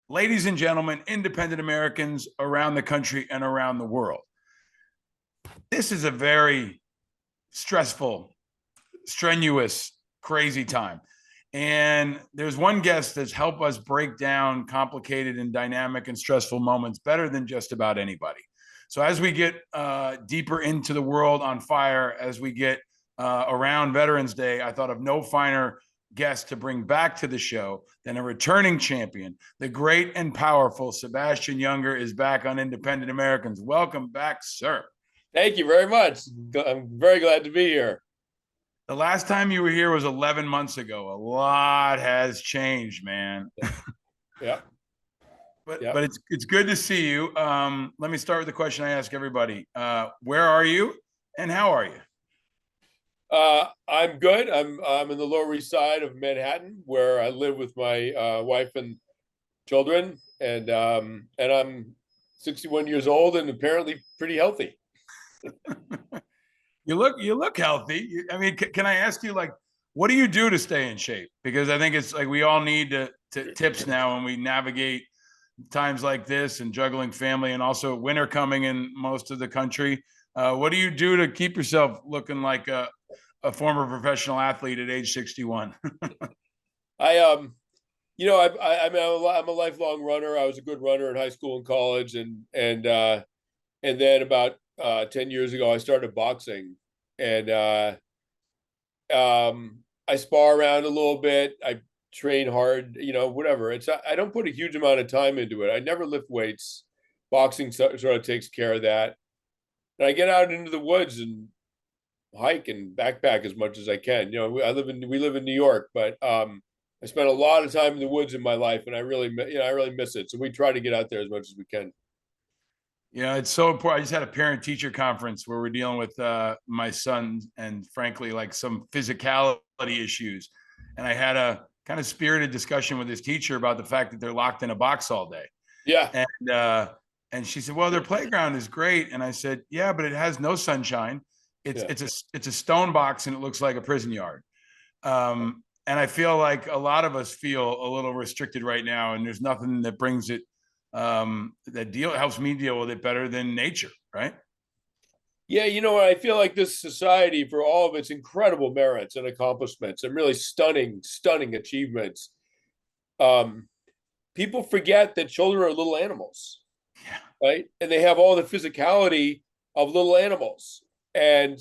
Ladies and gentlemen, independent Americans around the country and around the world. This is a very stressful, strenuous, crazy time. And there's one guest that's helped us break down complicated and dynamic and stressful moments better than just about anybody. So as we get deeper into the world on fire, as we get around Veterans Day, I thought of no finer guest to bring back to the show than a returning champion. The great and powerful Sebastian Junger is back on Independent Americans. Welcome back, sir. Thank you very much. I'm very glad to be here. The last time you were here was 11 months ago. A lot has changed, man. Yeah. But it's good to see you. Let me start with the question I ask everybody. Where are you and how are you? I'm good. I'm in the Lower East Side of Manhattan, where I live with my wife and children, and I'm 61 years old and apparently pretty healthy. You look healthy. I mean, can I ask you, like, what do you do to stay in shape? Because I think it's like we all need to tips now when we navigate times like this and juggling family and also winter coming in most of the country. What do you do to keep yourself looking like a former professional athlete at age 61? I I'm a lifelong runner. I was a good runner in high school and college, and then about 10 years ago, I started boxing, and I spar around a little bit. I train hard, whatever. I don't put a huge amount of time into it. I never lift weights. Boxing sort of takes care of that. And I get out into the woods and hike and backpack as much as I can. We live in New York, but I spent a lot of time in the woods in my life, and I really miss it. So we try to get out there as much as we can. Yeah, it's so important. I just had a parent teacher conference where we're dealing with my son and frankly, like some physicality issues. And I had a kind of spirited discussion with his teacher about the fact that they're locked in a box all day. Yeah, And she said, "Well, their playground is great." And I said, "Yeah, but it has no sunshine. It's yeah. it's a stone box and it looks like a prison yard." And I feel like a lot of us feel a little restricted right now, and there's nothing that brings it that deal helps me deal with it better than nature, right? Yeah, I feel like this society, for all of its incredible merits and accomplishments and really stunning achievements, um, people forget that children are little animals, Yeah. right? And they have all the physicality of little animals. And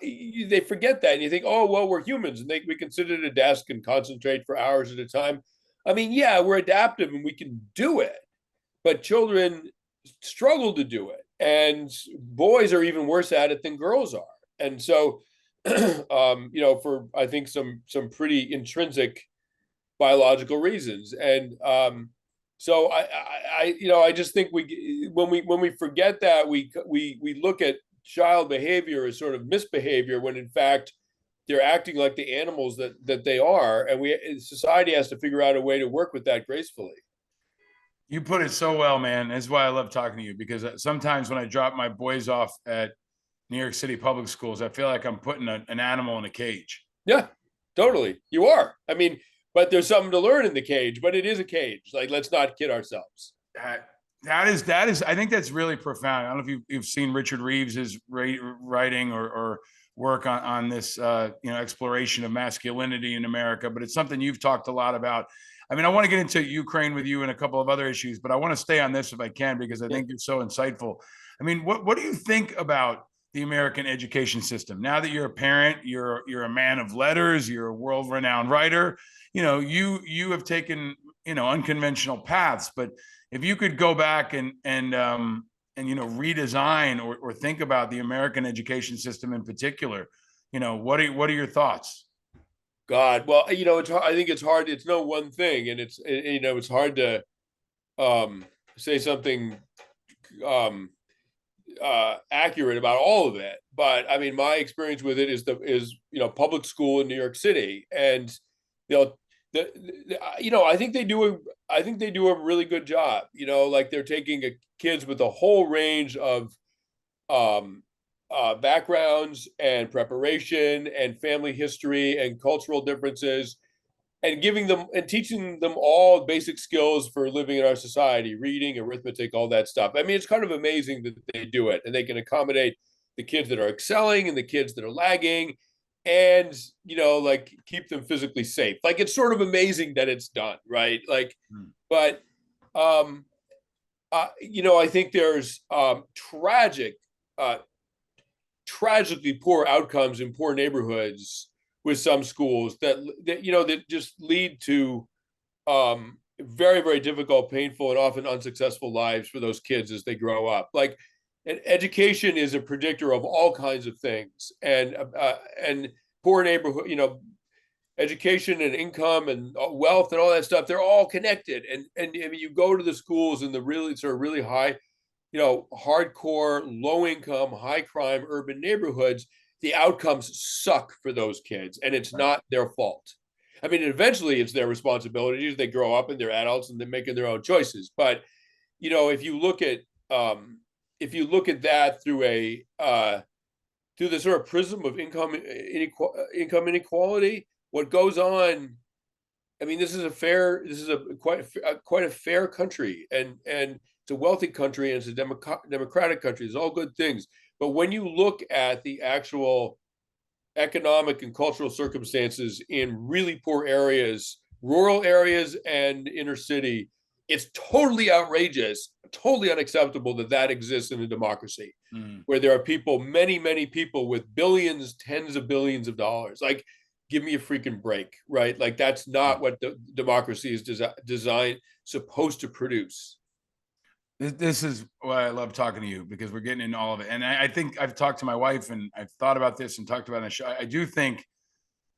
they forget that. And you think, oh, well, we're humans and we can sit at a desk and concentrate for hours at a time. I mean, yeah, we're adaptive and we can do it, but children struggle to do it. And boys are even worse at it than girls are. And so, for I think some pretty intrinsic biological reasons. And so I just think when we forget that we look at child behavior as sort of misbehavior when in fact they're acting like the animals that they are, and society has to figure out a way to work with that gracefully. You put it so well, man. That's why I love talking to you because sometimes when I drop my boys off at New York City public schools, I feel like I'm putting an animal in a cage. Yeah, totally. You are. I mean, but there's something to learn in the cage, but it is a cage. Like, let's not kid ourselves. That is. I think that's really profound. I don't know if you've seen Richard Reeves's writing or work on this, exploration of masculinity in America, but it's something you've talked a lot about. I mean, I want to get into Ukraine with you and a couple of other issues, but I want to stay on this if I can because I Yeah. think you're so insightful. I mean, what do you think about the American education system now that you're a parent? You're a man of letters. You're a world renowned writer. You have taken unconventional paths, but if you could go back and redesign or think about the American education system in particular, what are your thoughts? God, well, I think it's hard. It's no one thing, and it's hard to say something um, accurate about all of it. But I mean, my experience with it is public school in New York City, and you know I think they do a really good job. Like they're taking kids with a whole range of um, backgrounds and preparation and family history and cultural differences, and giving them and teaching them all basic skills for living in our society, reading, arithmetic, all that stuff. I mean, it's kind of amazing that they do it, and they can accommodate the kids that are excelling and the kids that are lagging, and like keep them physically safe. Like, it's sort of amazing that it's done, right? Like, but I think there's tragically poor outcomes in poor neighborhoods with some schools that just lead to very, very difficult, painful, and often unsuccessful lives for those kids as they grow up. Like, and education is a predictor of all kinds of things, and poor neighborhood, education and income and wealth and all that stuff, they're all connected. And I mean, you go to the schools in the really sort of really high, hardcore, low income, high crime urban neighborhoods, the outcomes suck for those kids, and it's not their fault. I mean, eventually it's their responsibility as they grow up and they're adults and they're making their own choices. But if you look at that through the sort of prism of income inequality, what goes on. I mean, this is quite a fair country, and it's a wealthy country, and it's a democratic country. It's all good things. But when you look at the actual economic and cultural circumstances in really poor areas, rural areas and inner city, it's totally outrageous, totally unacceptable that exists in a democracy where there are people, many, many people with billions, tens of billions of dollars. Like, give me a freaking break, right? Like, that's not what the democracy is supposed to produce. This is why I love talking to you, because we're getting into all of it. And I think I've talked to my wife and I've thought about this and talked about it on the show. I do think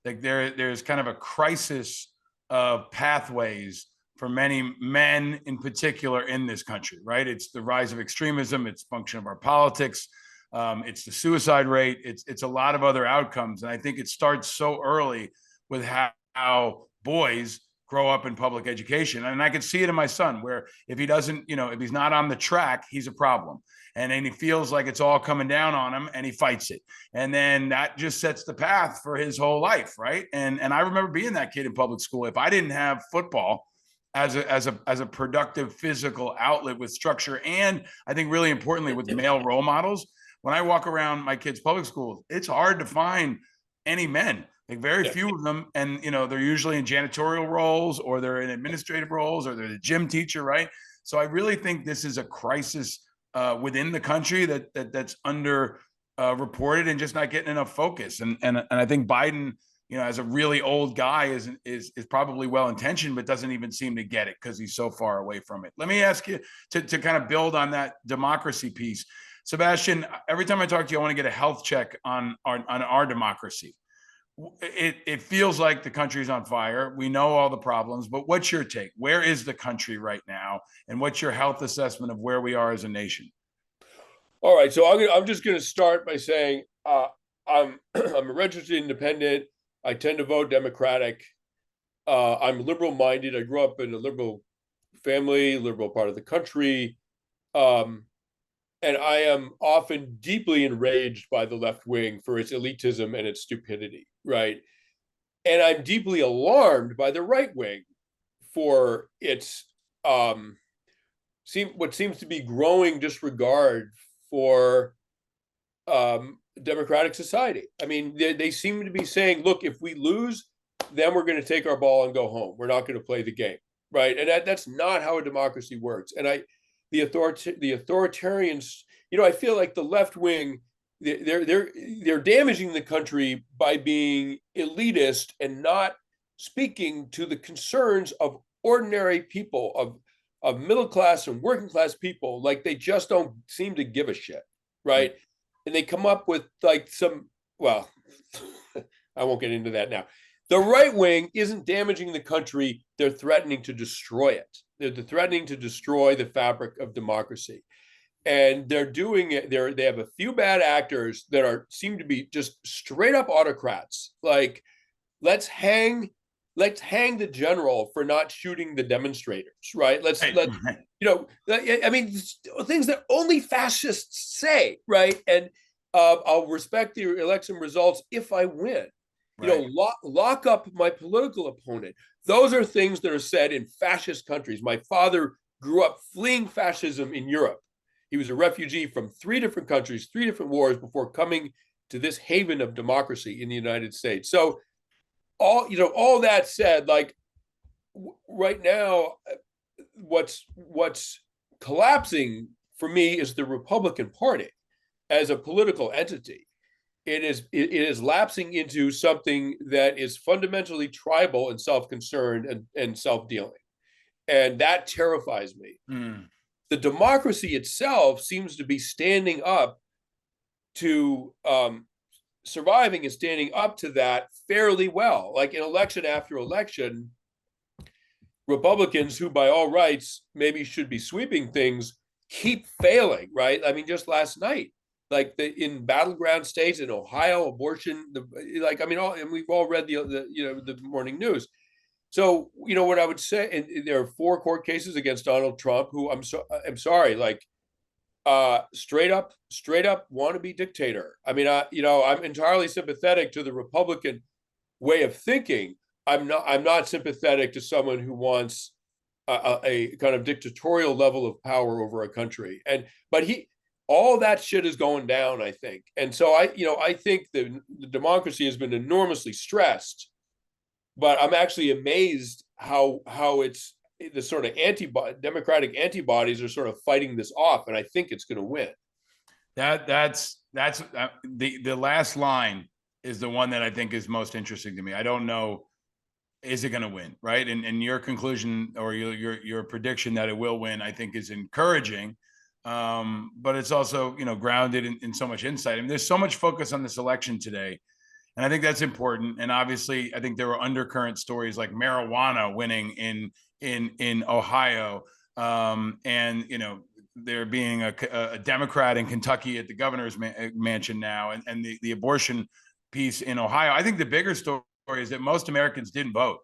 like there's kind of a crisis of pathways for many men in particular in this country, right? It's the rise of extremism. It's function of our politics. It's the suicide rate. It's a lot of other outcomes. And I think it starts so early with how boys grow up in public education. And I can see it in my son, where if he doesn't, if he's not on the track, he's a problem. And then he feels like it's all coming down on him and he fights it. And then that just sets the path for his whole life. Right. And I remember being that kid in public school. If I didn't have football as a productive physical outlet with structure, and I think really importantly with male role models, when I walk around my kids' public schools, it's hard to find any men. Like, very few of them, and they're usually in janitorial roles, or they're in administrative roles, or they're the gym teacher, right? So I really think this is a crisis within the country that's under reported and just not getting enough focus. And I think Biden, as a really old guy, is probably well intentioned, but doesn't even seem to get it because he's so far away from it. Let me ask you to kind of build on that democracy piece, Sebastian. Every time I talk to you, I want to get a health check on our democracy. It feels like the country's on fire. We know all the problems, but what's your take? Where is the country right now? And what's your health assessment of where we are as a nation? All right. So I'm just going to start by saying I'm a registered independent. I tend to vote Democratic. I'm liberal minded. I grew up in a liberal family, liberal part of the country. And I am often deeply enraged by the left wing for its elitism and its stupidity, right? And I'm deeply alarmed by the right wing for its what seems to be growing disregard for democratic society. I mean, they seem to be saying, look, if we lose, then we're going to take our ball and go home. We're not going to play the game, right? And that's not how a democracy works. And the authoritarians, I feel like the left wing, they're damaging the country by being elitist and not speaking to the concerns of ordinary people, of middle class and working class people. Like, they just don't seem to give a shit, right? And they come up with like I won't get into that now. The right wing isn't damaging the country. They're threatening to destroy it. They're threatening to destroy the fabric of democracy. And they're doing it. They have a few bad actors that seem to be just straight up autocrats. Like, let's hang the general for not shooting the demonstrators, right? I mean, things that only fascists say, right? And I'll respect the election results if I win. Right. lock up my political opponent. Those are things that are said in fascist countries. My father grew up fleeing fascism in Europe. He was a refugee from 3 different countries, 3 different wars before coming to this haven of democracy in the United States. So all that said, like right now, what's collapsing for me is the Republican Party as a political entity. It is lapsing into something that is fundamentally tribal and self-concerned and self-dealing, and that terrifies me. The democracy itself seems to be standing up to surviving and standing up to that fairly well. Like in election after election, Republicans, who by all rights maybe should be sweeping things, keep failing. Right? I mean, just last night, like in battleground states in Ohio, abortion, and we've all read the morning news. So what I would say, and there are 4 court cases against Donald Trump, who I'm sorry, like straight up wannabe dictator. I mean, I'm entirely sympathetic to the Republican way of thinking. I'm not sympathetic to someone who wants a kind of dictatorial level of power over a country. But all that shit is going down, I think. And so I think the democracy has been enormously stressed, but I'm actually amazed how it's the sort of democratic antibodies are sort of fighting this off, and I think it's going to win. That's the last line is the one that I think is most interesting to me. I don't know, is it going to win, right? And your conclusion or your prediction that it will win, I think, is encouraging. But it's also grounded in so much insight. I mean, there's so much focus on this election today, and I think that's important. And obviously, I think there were undercurrent stories like marijuana winning in Ohio, and there being a Democrat in Kentucky at the governor's mansion now, and the abortion piece in Ohio. I think the bigger story is that most Americans didn't vote.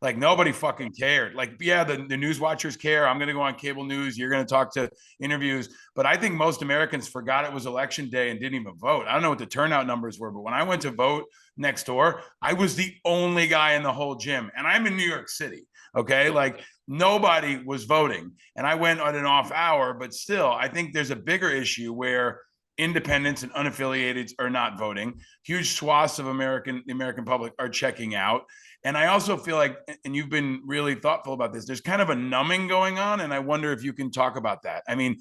Like nobody fucking cared. Like, yeah, the news watchers care. I'm going to go on cable news. You're going to talk to interviews. But I think most Americans forgot it was election day and didn't even vote. I don't know what the turnout numbers were, but when I went to vote next door, I was the only guy in the whole gym. And I'm in New York City. Okay. Like nobody was voting. And I went on an off hour, but still, I think there's a bigger issue where independents and unaffiliated are not voting. Huge swaths of the American public are checking out. And I also feel like, and you've been really thoughtful about this, there's kind of a numbing going on. And I wonder if you can talk about that. I mean,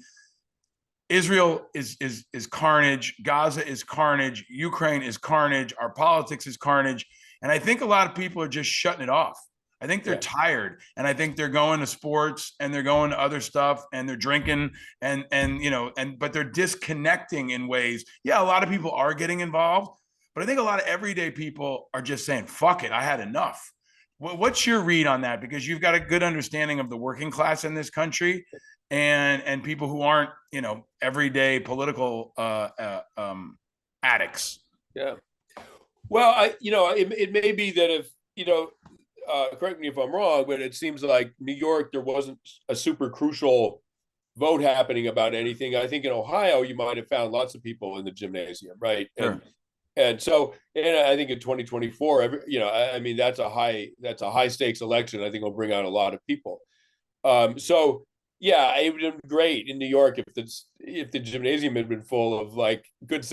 Israel is carnage. Gaza is carnage. Ukraine is carnage. Our politics is carnage. And I think a lot of people are just shutting it off. I think they're tired, and I think they're going to sports and they're going to other stuff and they're drinking but they're disconnecting in ways. Yeah, a lot of people are getting involved, but I think a lot of everyday people are just saying, fuck it, I had enough. What's your read on that? Because you've got a good understanding of the working class in this country and people who aren't, everyday political addicts. Yeah. Well, it may be that if, correct me if I'm wrong, but it seems like New York, there wasn't a super crucial vote happening about anything. I think in Ohio, you might have found lots of people in the gymnasium, right? Sure. And I think in 2024, I mean, that's a high stakes election. I think it'll bring out a lot of people. So yeah, it would have been great in New York if the gymnasium had been full of like good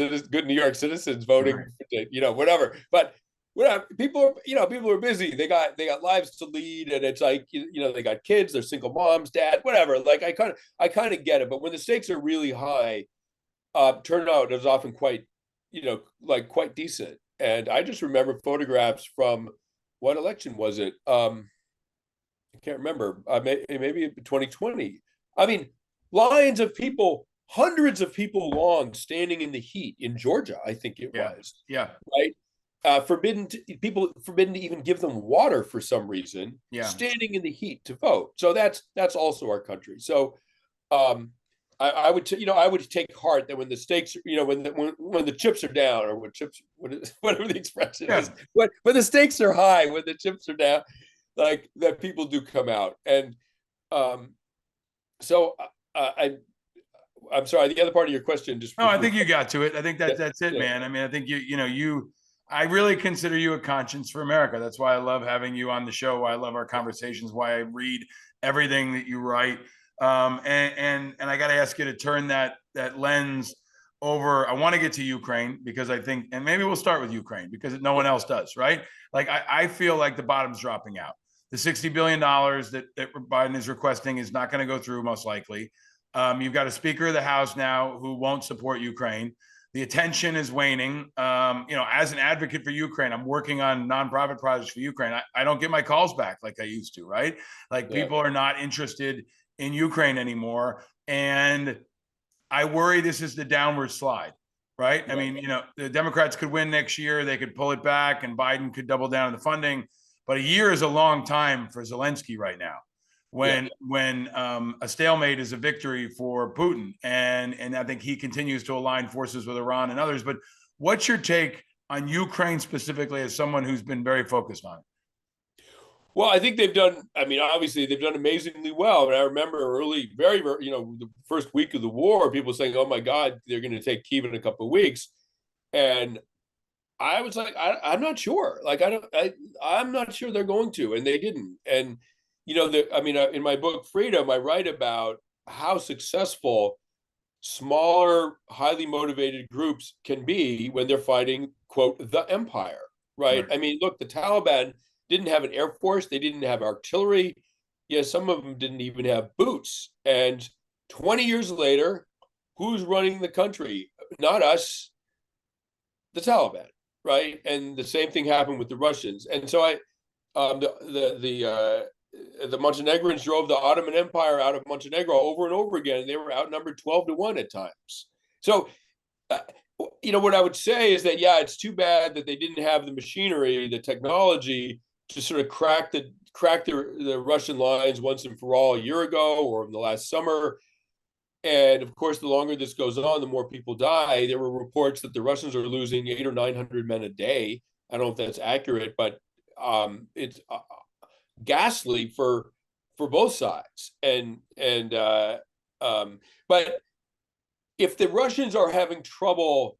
New York citizens voting, right. Whatever. But people are busy. They got lives to lead, and it's like they got kids, they're single moms, dad, whatever. Like I kind of get it. But when the stakes are really high, turnout is often quite quite decent. And I just remember photographs from what election was it? I can't remember. Maybe 2020. I mean, lines of people, hundreds of people long, standing in the heat in Georgia. I think it was. Yeah. Right. Forbidden to even give them water for some reason. Yeah. Standing in the heat to vote. So that's also our country. So, I would take heart that when the stakes, when the chips are down, or whatever the expression is, when the stakes are high, when the chips are down, like that people do come out. And so I'm sorry, the other part of your question just. No, I think you got to it. I think that's it, man. I mean, I think you I really consider you a conscience for America. That's why I love having you on the show. Why I love our conversations. Why I read everything that you write. And I got to ask you to turn that lens over. I want to get to Ukraine because I think, and maybe we'll start with Ukraine because no one else does, right? Like I feel like the bottom's dropping out. The $60 billion that Biden is requesting is not going to go through, most likely. You've got a Speaker of the House now who won't support Ukraine. The attention is waning. As an advocate for Ukraine, I'm working on nonprofit projects for Ukraine. I don't get my calls back like I used to, right? Like Yeah. people are not interested in Ukraine anymore. And I worry this is the downward slide, right? I mean, the Democrats could win next year. They could pull it back and Biden could double down on the funding. But a year is a long time for Zelensky right now Yeah. when a stalemate is a victory for Putin, and I think he continues to align forces with Iran and others. But what's your take on Ukraine specifically, as someone who's been very focused on it? Well, I think they've done. I mean, obviously, they've done amazingly well. And I remember early, very, very, the first week of the war, people saying, "Oh my God, they're going to take Kyiv in a couple of weeks," and I was like, I'm not sure. Like, I'm not sure they're going to, and they didn't. And in my book Freedom, I write about how successful smaller, highly motivated groups can be when they're fighting, quote, the empire, right? Right. I mean, look, the Taliban didn't have an air force, they didn't have artillery. Yeah, some of them didn't even have boots. And 20 years later, who's running the country? Not us, the Taliban, right? And the same thing happened with the Russians. And so the Montenegrins drove the Ottoman Empire out of Montenegro over and over again. And they were outnumbered 12-1 at times. So, what I would say is that, yeah, it's too bad that they didn't have the machinery, the technology to sort of crack the Russian lines once and for all a year ago or in the last summer. And of course, the longer this goes on, the more people die. There were reports that the Russians are losing 800 or 900 men a day. I don't know if that's accurate, but it's ghastly for both sides. But if the Russians are having trouble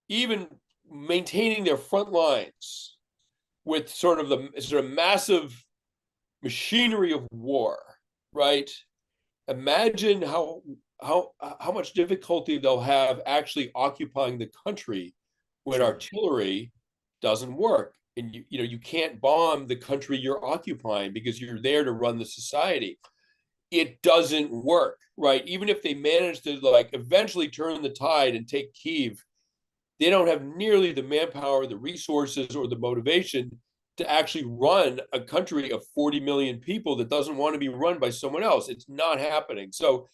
even maintaining their front lines with sort of massive machinery of war, right? Imagine how much difficulty they'll have actually occupying the country when Sure. artillery doesn't work, and you can't bomb the country you're occupying because you're there to run the society. It doesn't work, right? Even if they manage to eventually turn the tide and take Kyiv, they don't have nearly the manpower, the resources, or the motivation to actually run a country of 40 million people that doesn't want to be run by someone else. It's not happening. So,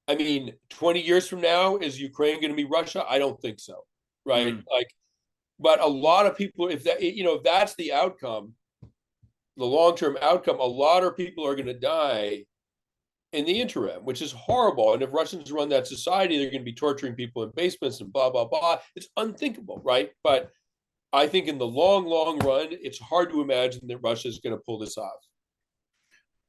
I mean, 20 years from now, is Ukraine going to be Russia? I don't think so. Right. Mm. But a lot of people, if that's the outcome, the long-term outcome, a lot of people are going to die in the interim, which is horrible. And if Russians run that society, they're going to be torturing people in basements and blah, blah, blah. It's unthinkable, right? But I think in the long, long run, it's hard to imagine that Russia is going to pull this off.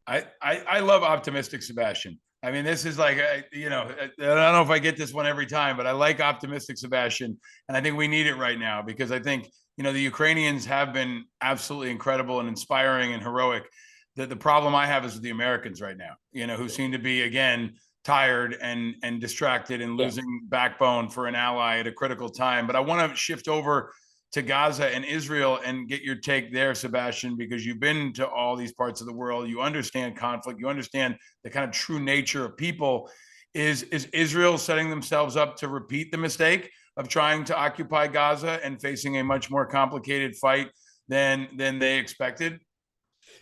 I love optimistic Sebastian. I mean, this is like, I don't know if I get this one every time, but I like optimistic Sebastian. And I think we need it right now because I think, the Ukrainians have been absolutely incredible and inspiring and heroic. The problem I have is with the Americans right now, who seem to be, again, tired and distracted and Yeah. losing backbone for an ally at a critical time. But I want to shift over to Gaza and Israel and get your take there, Sebastian, because you've been to all these parts of the world. You understand conflict. You understand the kind of true nature of people. Is Israel setting themselves up to repeat the mistake of trying to occupy Gaza and facing a much more complicated fight than they expected?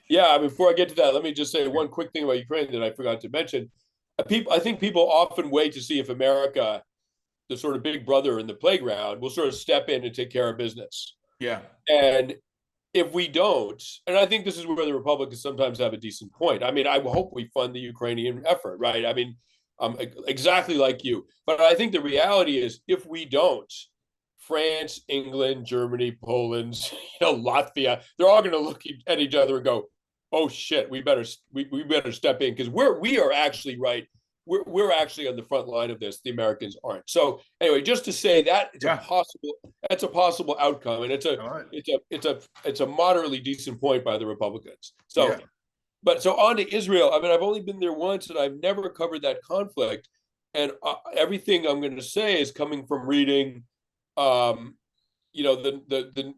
Yeah, before I get to that, let me just say one quick thing about Ukraine that I forgot to mention. I think people often wait to see if America, the sort of big brother in the playground, will sort of step in and take care of business. Yeah. And if we don't, and I think this is where the Republicans sometimes have a decent point. I mean, I hope we fund the Ukrainian effort, right? I mean, exactly like you. But I think the reality is, if we don't, France, England, Germany, Poland, Latvia, they're all going to look at each other and go, "Oh shit, we better step in," because we are actually right. we're actually on the front line of this. The Americans aren't. So anyway, just to say that it's Yeah. a possible outcome, and All right. it's a moderately decent point by the Republicans. So, Yeah. but so on to Israel. I mean, I've only been there once, and I've never covered that conflict. And everything I'm going to say is coming from reading, the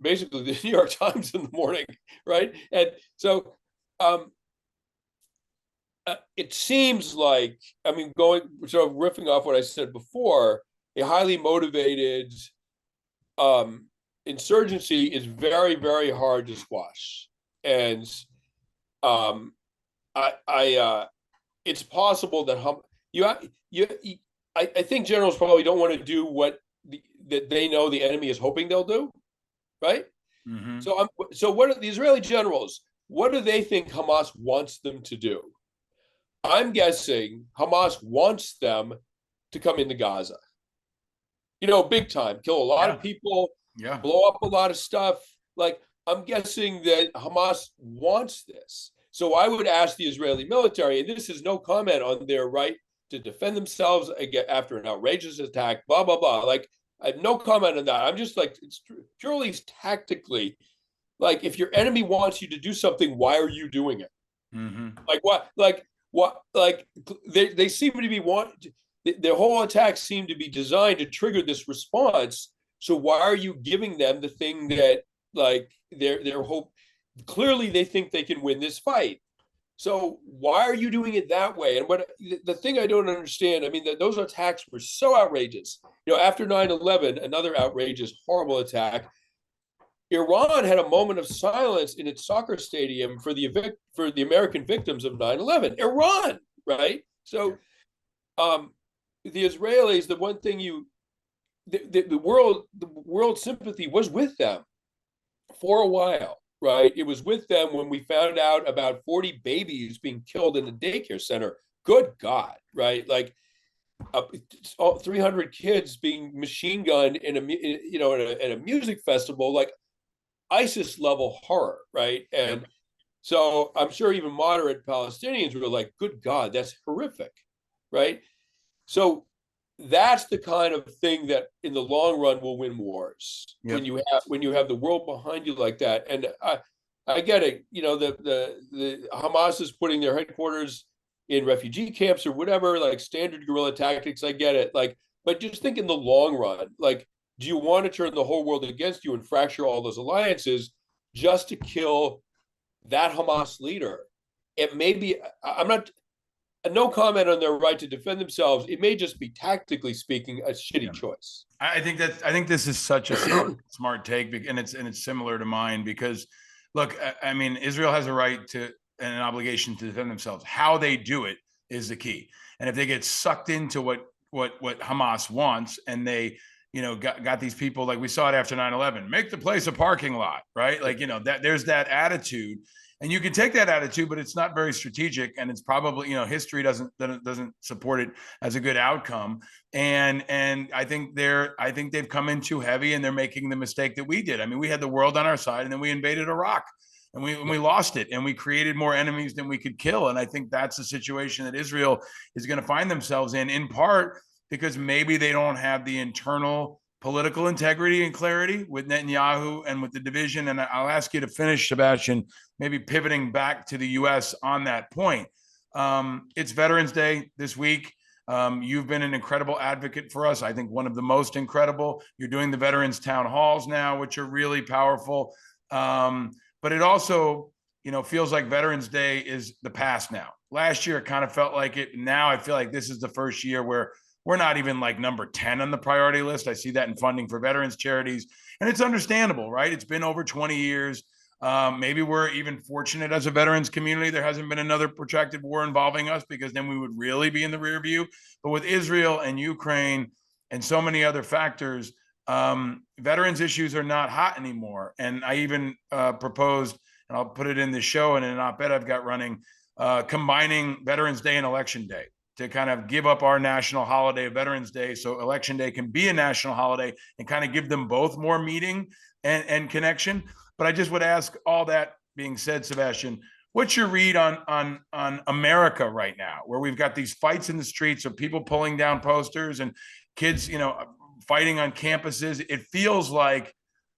basically the New York Times in the morning, right? And so, um, it seems like, I mean, going sort of riffing off what I said before, a highly motivated insurgency is very, very hard to squash, and um, it's possible that you, I think generals probably don't want to do what that they know the enemy is hoping they'll do, right? Mm-hmm. So what are the Israeli generals? What do they think Hamas wants them to do? I'm guessing Hamas wants them to come into Gaza. Big time, kill a lot Yeah. of people, Yeah. blow up a lot of stuff. Like, I'm guessing that Hamas wants this. So I would ask the Israeli military, and this is no comment on their right to defend themselves after an outrageous attack, blah, blah, blah. Like, I have no comment on that. I'm just like, it's purely tactically, like, if your enemy wants you to do something, why are you doing it? Mm-hmm. Like, what, like, they seem to be their whole attack seemed to be designed to trigger this response. So why are you giving them the thing that, like, their hope? Clearly, they think they can win this fight. So why are you doing it that way? And what the thing I don't understand, I mean, those attacks were so outrageous. After 9/11, another outrageous, horrible attack. Iran had a moment of silence in its soccer stadium for the American victims of 9/11. Iran, right? So, the Israelis, the one thing the world sympathy was with them for a while, right? It was with them when we found out about 40 babies being killed in the daycare center. Good God, right? Like, 300 kids being machine gunned in a music festival, like ISIS level horror, right? And so I'm sure even moderate Palestinians were like, good God, that's horrific, right? So that's the kind of thing that in the long run will win wars. Yep. When you have the world behind you like that. And I get it. The Hamas is putting their headquarters in refugee camps or whatever, like standard guerrilla tactics. I get it. Like, but just think in the long run, like, do you want to turn the whole world against you and fracture all those alliances just to kill that Hamas leader? It may be, I'm not, no comment on their right to defend themselves. It may just be, tactically speaking, a shitty choice. I think this is such a smart take, and it's similar to mine because, look, I mean, Israel has a right to and an obligation to defend themselves. How they do it is the key, and if they get sucked into what Hamas wants, and they got these people, like we saw it after 9/11, make the place a parking lot, right? Like, that there's that attitude, and you can take that attitude, but it's not very strategic, and it's probably, history doesn't support it as a good outcome. And I think they've come in too heavy, and they're making the mistake that we did. I mean, we had the world on our side, and then we invaded Iraq, and we lost it, and we created more enemies than we could kill. And I think that's the situation that Israel is going to find themselves in part because maybe they don't have the internal political integrity and clarity with Netanyahu and with the division. And I'll ask you to finish, Sebastian, maybe pivoting back to the U.S. on that point. It's Veterans Day this week. You've been an incredible advocate for us. I think one of the most incredible. You're doing the Veterans Town Halls now, which are really powerful. But it also, feels like Veterans Day is the past now. Last year, it kind of felt like it. Now I feel like this is the first year where we're not even like number 10 on the priority list. I see that in funding for veterans charities, and it's understandable, right? It's been over 20 years. Maybe we're even fortunate as a veterans community. There hasn't been another protracted war involving us, because then we would really be in the rear view. But with Israel and Ukraine and so many other factors, veterans issues are not hot anymore. And I even proposed, and I'll put it in the show and in an op-ed I've got running, combining Veterans Day and Election Day, to kind of give up our national holiday of Veterans Day so Election Day can be a national holiday, and kind of give them both more meaning and connection. But I just would ask, all that being said, Sebastian, What's your read on America right now, where we've got these fights in the streets of people pulling down posters and kids, fighting on campuses? It feels like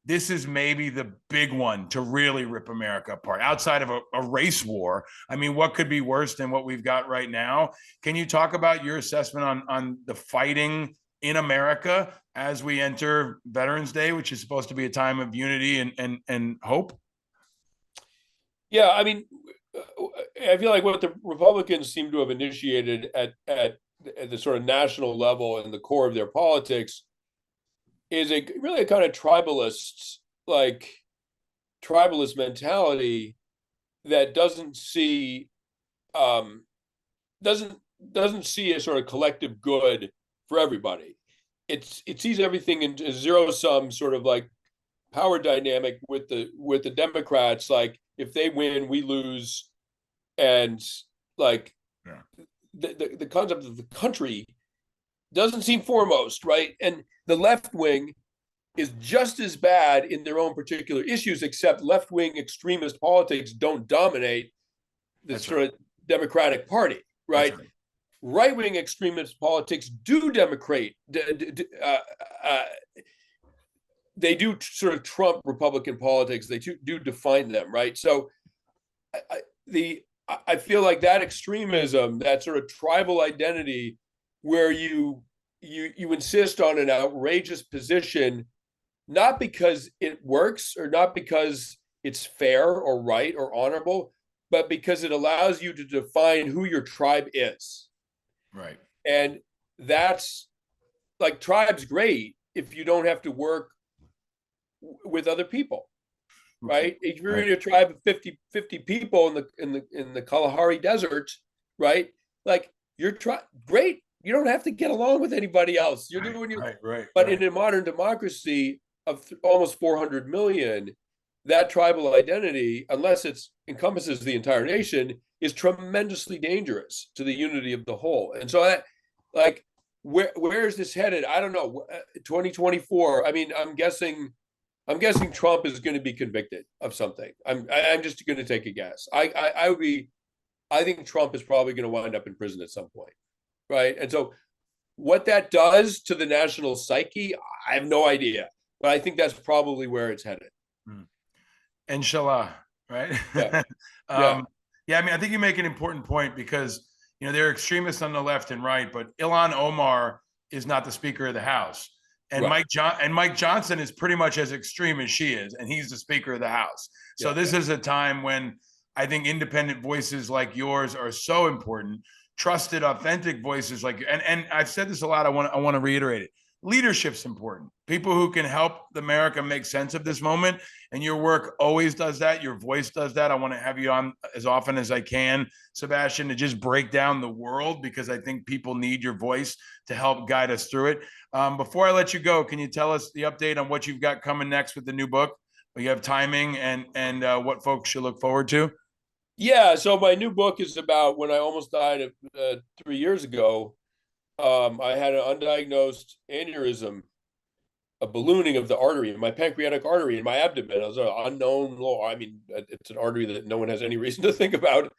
this is maybe the big one to really rip America apart outside of a race war. I mean, what could be worse than what we've got right now? Can you talk about your assessment on the fighting in America as we enter Veterans Day, which is supposed to be a time of unity and hope? Yeah, I mean, I feel like what the Republicans seem to have initiated at the sort of national level and the core of their politics is really a kind of like tribalist mentality that um doesn't see a sort of collective good for everybody. It sees everything in a zero sum sort of like power dynamic with the Democrats. Like if they win, we lose, and like Yeah. the concept of the country doesn't seem foremost, right? And the left wing is just as bad in their own particular issues, except left wing extremist politics don't dominate the That's sort right. of Democratic Party, That's right? right. Right wing extremist politics do they do sort of trump Republican politics. They do define them, right? So I, the I feel like that extremism, that sort of tribal identity, where you insist on an outrageous position, not because it works or not because it's fair or right or honorable, but because it allows you to define who your tribe is. Right. And that's like tribe's great if you don't have to work with other people, right? If you're Right. in a tribe of 50 people in the Kalahari Desert, right? Like you're great. You don't have to get along with anybody else. You're Right. doing your Right. Right. But Right. in a modern democracy of almost 400 million, that tribal identity, unless it encompasses the entire nation, is tremendously dangerous to the unity of the whole. And so that, like, where is this headed? I don't know. 2024. I mean, I'm guessing Trump is going to be convicted of something. I'm just going to take a guess. I think Trump is probably going to wind up in prison at some point, right? And so what that does to the national psyche, I have no idea, but I think that's probably where it's headed. Mm. Inshallah, right? Yeah, yeah, um, yeah, I mean, I think you make an important point because there are extremists on the left and right, but Ilhan Omar is not the Speaker of the House, and right. Mike Johnson is pretty much as extreme as she is, and he's the Speaker of the House. So Yeah, this is a time when I think independent voices like yours are so important. Trusted, authentic voices like, and I've said this a lot. I want to reiterate it. Leadership's important. People who can help America make sense of this moment, and your work always does that. Your voice does that. I want to have you on as often as I can, Sebastian, to just break down the world because I think people need your voice to help guide us through it. Before I let you go, can you tell us the update on what you've got coming next with the new book? You have timing and what folks should look forward to. yeah. So my new book is about when I almost died 3 years ago. I had an undiagnosed aneurysm, a ballooning of the artery, my pancreatic artery in my abdomen. It was an unknown law. I mean, it's an artery that no one has any reason to think about.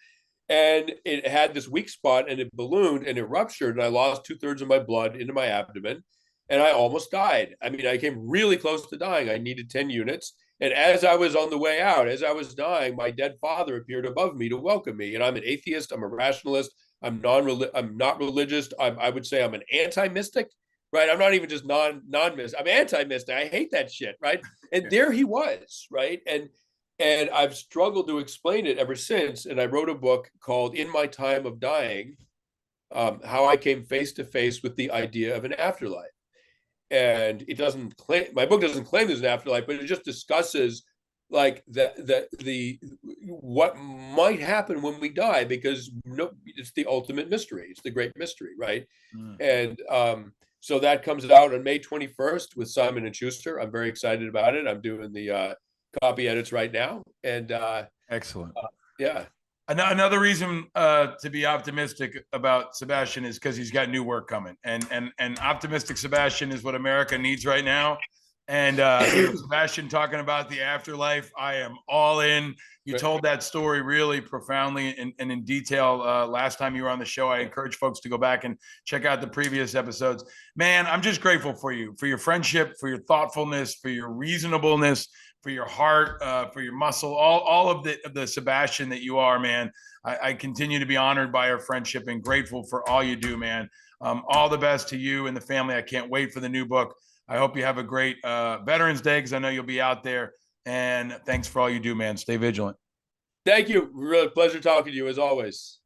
And it had this weak spot and it ballooned and it ruptured. And I lost 2/3 of my blood into my abdomen and I almost died. I mean, I came really close to dying. I needed 10 units. And as I was on the way out, as I was dying, my dead father appeared above me to welcome me. And I'm an atheist, I'm a rationalist, I'm not religious. I would say I'm an anti-mystic, right? I'm not even just non-mystic. I'm anti-mystic. I hate that shit, right? And there he was, right? And I've struggled to explain it ever since. And I wrote a book called In My Time of Dying, How I Came Face to Face with the Idea of an Afterlife. And it doesn't claim, my book doesn't claim there's an afterlife, but it just discusses like the what might happen when we die, because no, it's the ultimate mystery. It's the great mystery, right? Mm. And so that comes out on May 21st with Simon and Schuster. I'm very excited about it. I'm doing the copy edits right now, and Excellent. yeah. Another reason to be optimistic about Sebastian is because he's got new work coming, and optimistic Sebastian is what America needs right now. And Sebastian talking about the afterlife, I am all in. You told that story really profoundly and in detail last time you were on the show. I encourage folks to go back and check out the previous episodes. Man, I'm just grateful for you, for your friendship, for your thoughtfulness, for your reasonableness, for your heart, for your muscle, all of the Sebastian that you are, man. I continue to be honored by our friendship and grateful for all you do, man. All the best to you and the family. I can't wait for the new book. I hope you have a great Veterans Day, because I know you'll be out there. And thanks for all you do, man. Stay vigilant. Thank you. Really pleasure talking to you as always.